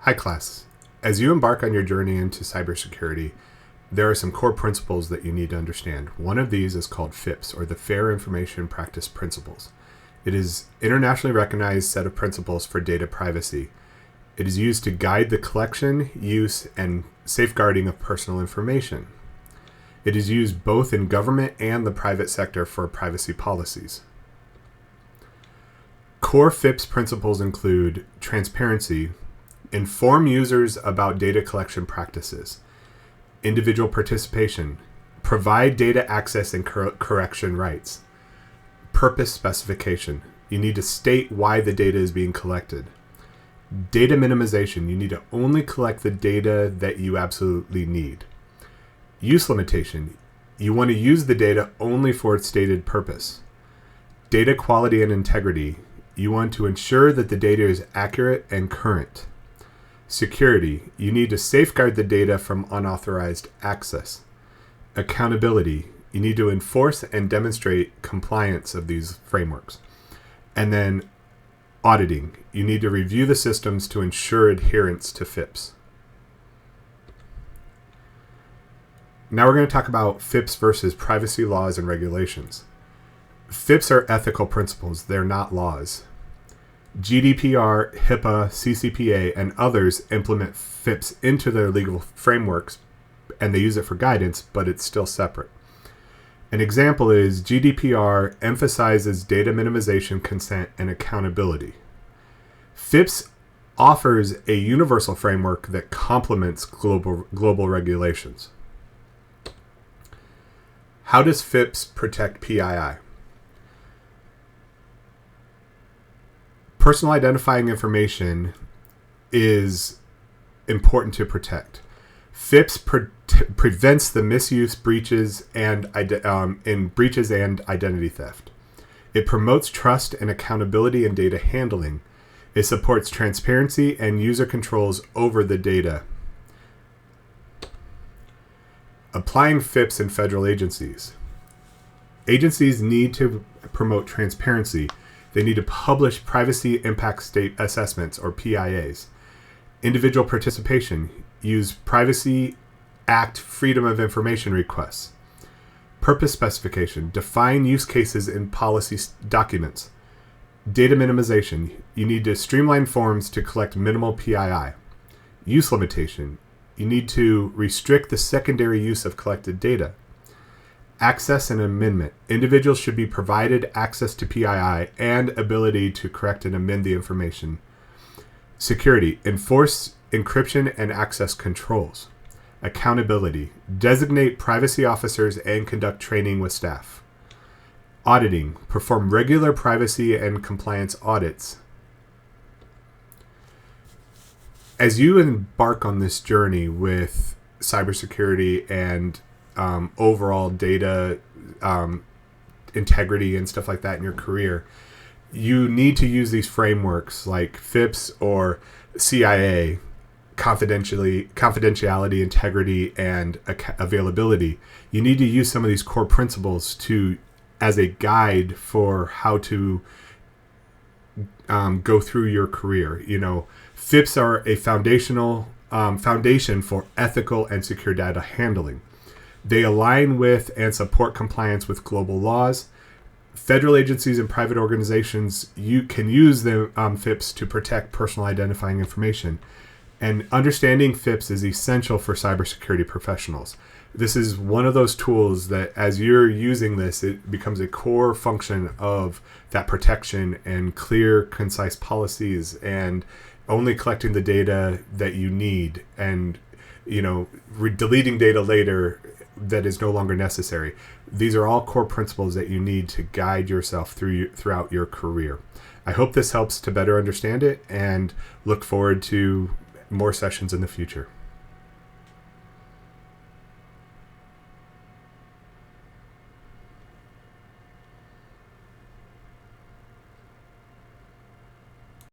Hi class. As you embark on your journey into cybersecurity, there are some core principles that you need to understand. One of these is called FIPPs, or the Fair Information Practice Principles. It is an internationally recognized set of principles for data privacy. It is used to guide the collection, use, and safeguarding of personal information. It is used both in government and the private sector for privacy policies. Core FIPPs principles include transparency, inform users about data collection practices, individual participation, provide data access and correction rights, purpose specification. You need to state why the data is being collected. Data minimization. You need to only collect the data that you absolutely need. Use limitation. You want to use the data only for its stated purpose. Data quality and integrity. You want to ensure that the data is accurate and current. Security. You need to safeguard the data from unauthorized access. Accountability. You need to enforce and demonstrate compliance of these frameworks. And then auditing. You need to review the systems to ensure adherence to FIPPs. Now we're going to talk about FIPPs versus privacy laws and regulations. FIPPs are ethical principles. They're not laws. GDPR, HIPAA, CCPA, and others implement FIPPs into their legal frameworks, and they use it for guidance, but it's still separate. An example is GDPR emphasizes data minimization, consent, and accountability. FIPPs offers a universal framework that complements global regulations. How does FIPPs protect PII? Personal identifying information is important to protect. FIPPs prevents the misuse, breaches, and identity theft. It promotes trust and accountability in data handling. It supports transparency and user controls over the data. Applying FIPPs in federal agencies. Agencies need to promote transparency. They need to publish Privacy Impact State Assessments, or PIAs. Individual participation. Use Privacy Act Freedom of Information requests. Purpose specification. Define use cases in policy documents. Data minimization. You need to streamline forms to collect minimal PII. Use limitation. You need to restrict the secondary use of collected data. Access and amendment. Individuals should be provided access to PII and ability to correct and amend the information. Security. Enforce encryption and access controls. Accountability. Designate privacy officers and conduct training with staff. Auditing. Perform regular privacy and compliance audits. As you embark on this journey with cybersecurity and overall data integrity and stuff like that in your career, you need to use these frameworks like FIPPs or CIA, confidentiality, integrity, and availability. You need to use some of these core principles as a guide for how to go through your career. FIPPs are a foundation for ethical and secure data handling. They align with and support compliance with global laws. Federal agencies and private organizations can use the FIPPs to protect personal identifying information. And understanding FIPPs is essential for cybersecurity professionals. This is one of those tools that as you're using this, it becomes a core function of that protection and clear, concise policies and only collecting the data that you need and, deleting data later that is no longer necessary. These are all core principles that you need to guide yourself throughout your career. I hope this helps to better understand it and look forward to more sessions in the future.